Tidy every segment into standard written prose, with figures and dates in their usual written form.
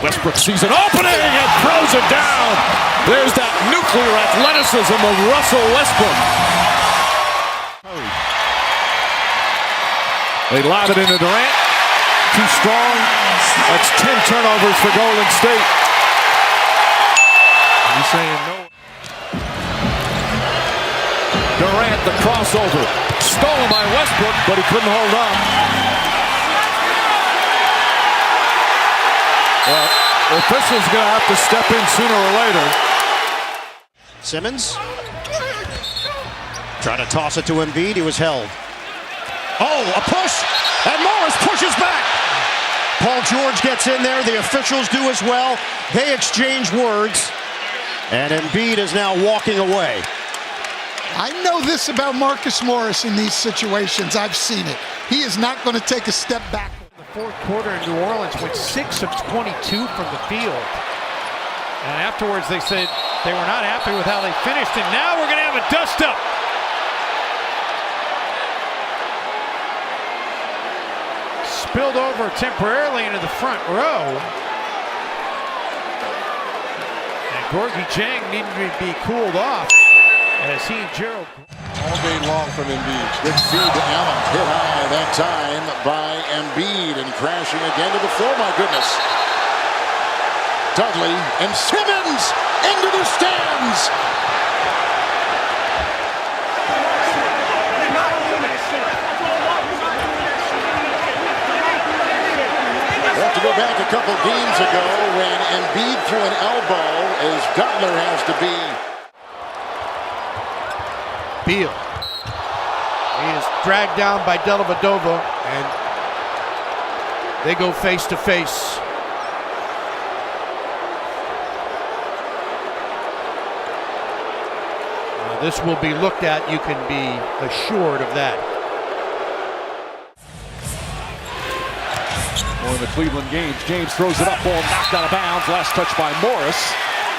Westbrook sees an opening and throws it down. There's that nuclear athleticism of Russell Westbrook. They lob it into Durant. Too strong. That's 10 turnovers for Golden State. He's saying no. Durant, the crossover. Stolen by Westbrook, but he couldn't hold on. Well, the official's going to have to step in sooner or later. Simmons trying to toss it to Embiid. He was held. Oh, a push, and Morris pushes back. Paul George gets in there. The officials do as well. They exchange words, and Embiid is now walking away. I know this about Marcus Morris in these situations. I've seen it. He is not going to take a step back. The fourth quarter in New Orleans went 6 of 22 from the field. And afterwards they said they were not happy with how they finished. And now we're going to have a dust-up. Spilled over temporarily into the front row. And Gorgie Jang needed to be cooled off. As he and Gerald all day long from Embiid. Good feed to Allen. Hit high that time by Embiid and crashing again to the floor. My goodness. Dudley and Simmons into the stands. We'll have to go back a couple games ago when Embiid threw an elbow as Dudley has to be. Beal. He is dragged down by Dellavedova, and they go face to face. This will be looked at. You can be assured of that. One of the Cleveland games. James throws it up, ball knocked out of bounds. Last touch by Morris.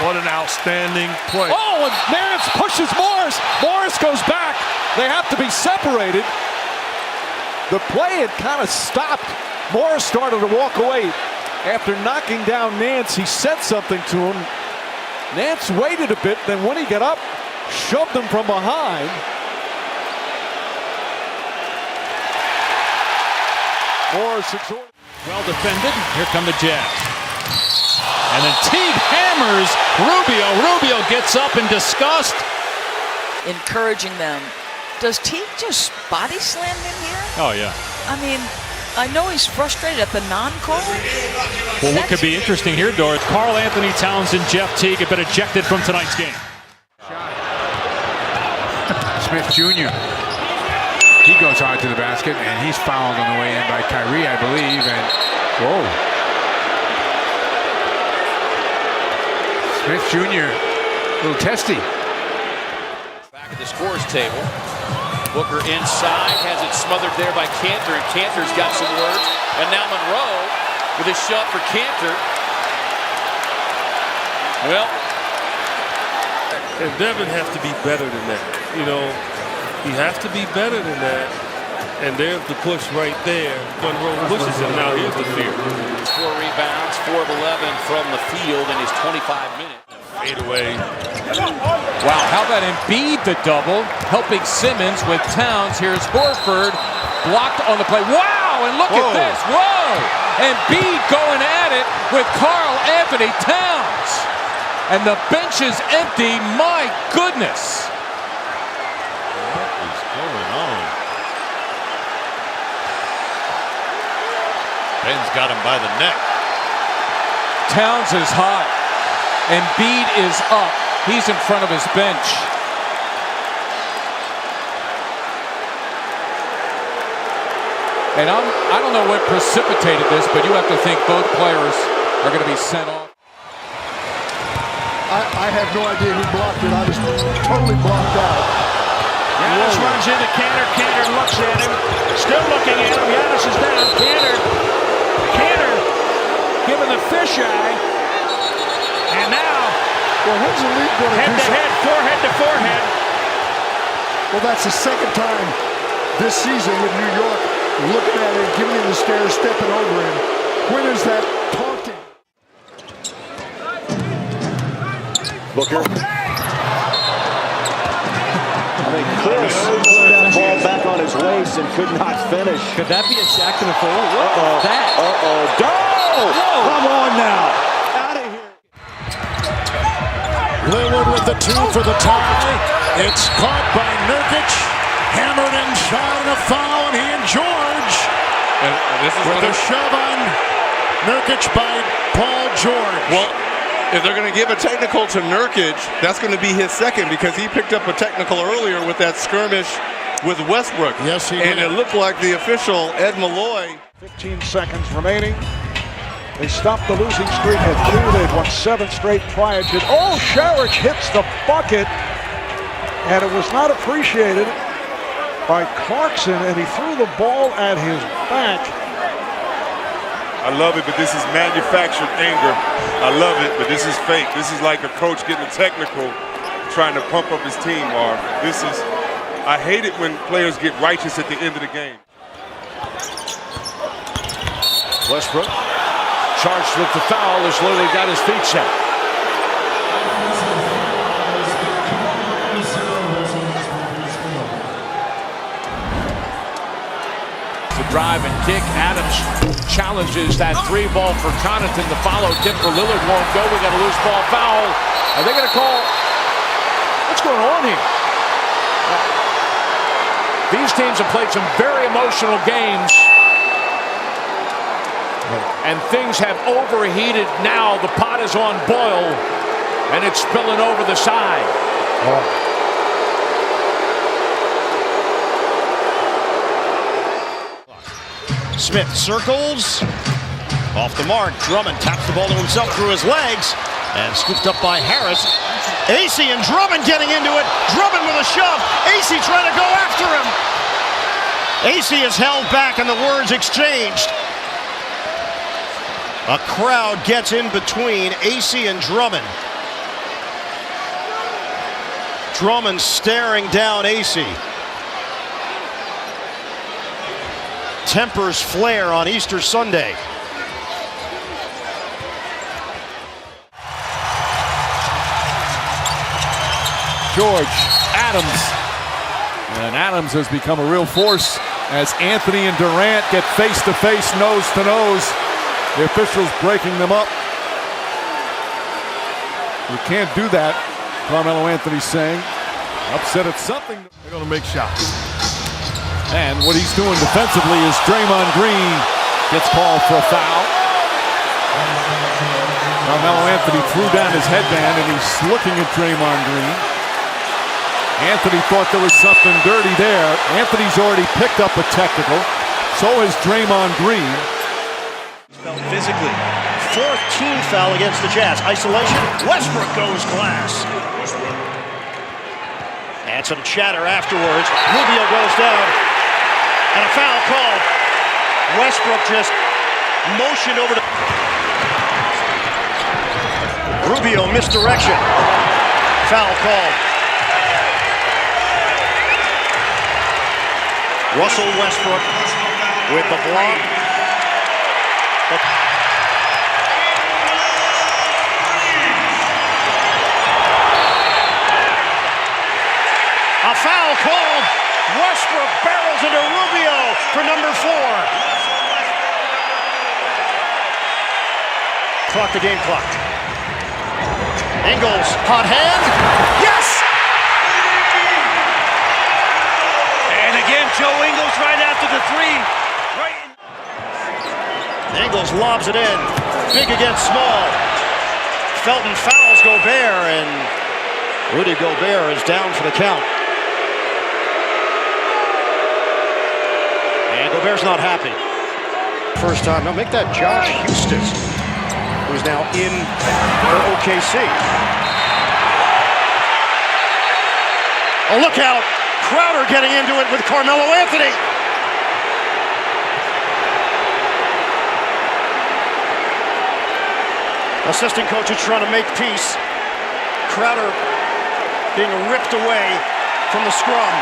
What an outstanding play. Oh, and Nance pushes Morris. Morris goes back. They have to be separated. The play had kind of stopped. Morris started to walk away. After knocking down Nance, he said something to him. Nance waited a bit, then when he got up, shoved him from behind. Morris exhorted. Well defended. Here come the Jazz. And then Teague hammers Rubio. Rubio gets up in disgust. Encouraging them. Does Teague just body slam him here? Oh, yeah. I mean, I know he's frustrated at the non-call. Well, what could be interesting here, Doris, Karl Anthony Towns and Jeff Teague have been ejected from tonight's game. Smith Jr. He goes hard to the basket, and he's fouled on the way in by Kyrie, I believe. And whoa. Smith Jr. a little testy. Back at the scores table. Booker inside, has it smothered there by Cantor, and Cantor's got some words. And now Monroe with a shot for Cantor. Well, and Devin has to be better than that. You know, he has to be better than that. And there's the push right there. Monroe pushes him. Now here's the fear. 4 rebounds, 4 of 11 from the field in his 25 minutes. Fade away. Wow, how about Embiid the double, helping Simmons with Towns. Here's Horford, blocked on the play. Wow, and look at this. Whoa! Embiid going at it with Karl Anthony Towns. And the bench is empty. My goodness. What is going on? Ben's got him by the neck. Towns is hot. Embiid is up. He's in front of his bench. And I don't know what precipitated this, but you have to think both players are going to be sent off. I have no idea who blocked it. I was totally blocked out. Giannis runs into Cantor. Cantor looks at him. Still looking at him. Giannis is down. Cantor giving the fisheye. And now, well, when's the league going to head do to head, forehead to forehead. Well, that's the second time this season with New York looking at him, giving him the stare, stepping over him. When is that taunting? Booker. I think Chris put that ball back on his waist and could not finish. Could that be a sack to the forward? What was that? Come on now. Out of here. Lillard with the 2 for the tie. It's caught by Nurkic. Hammered and shot and a foul. And he and George with a shove on Nurkic by Paul George. Well, if they're going to give a technical to Nurkic, that's going to be his second because he picked up a technical earlier with that skirmish with Westbrook. Yes, he did. And it looked like the official, Ed Malloy. 15 seconds remaining. They stopped the losing streak at 2. They've won 7 straight prior to. Oh, Sharich hits the bucket, and it was not appreciated by Clarkson, and he threw the ball at his back. I love it, but this is manufactured anger. I love it, but this is fake. This is like a coach getting a technical, trying to pump up his team, Marv. I hate it when players get righteous at the end of the game. Westbrook charged with the foul as Lillard got his feet set. The drive and kick. Adams challenges that 3 ball for Connaughton. The follow tip for Lillard won't go. We got a loose ball foul. Are they going to call? What's going on here? These teams have played some very emotional games, and things have overheated now. The pot is on boil, and it's spilling over the side. Smith circles. Off the mark. Drummond taps the ball to himself through his legs. And scooped up by Harris. AC and Drummond getting into it. Drummond with a shove. AC trying to go after him. AC is held back and the words exchanged. A crowd gets in between AC and Drummond. Drummond staring down AC. Tempers flare on Easter Sunday. George, Adams. And Adams has become a real force as Anthony and Durant get face-to-face, nose-to-nose. The officials breaking them up. You can't do that, Carmelo Anthony's saying. Upset at something. They're going to make shots. And what he's doing defensively is Draymond Green gets called for a foul. Carmelo Anthony threw down his headband and he's looking at Draymond Green. Anthony thought there was something dirty there. Anthony's already picked up a technical. So has Draymond Green. Felt physically. 4th team foul against the Jazz. Isolation. Westbrook goes glass. And some chatter afterwards. Rubio goes down. And a foul called. Westbrook just motioned over to Rubio, misdirection. Foul called. Russell Westbrook with the block. A foul called. Westbrook barrels into Rubio for number 4. Clock the game clock. Ingles, hot hand. Yes! And again, Joe Ingles right after the 3. Right. Ingles lobs it in. Big against small. Felton fouls Gobert, and Rudy Gobert is down for the count. And Gobert's not happy. First time. Now make that Josh Houston, who's now in OKC. Oh, look out. Crowder getting into it with Carmelo Anthony. Assistant coach is trying to make peace. Crowder being ripped away from the scrum.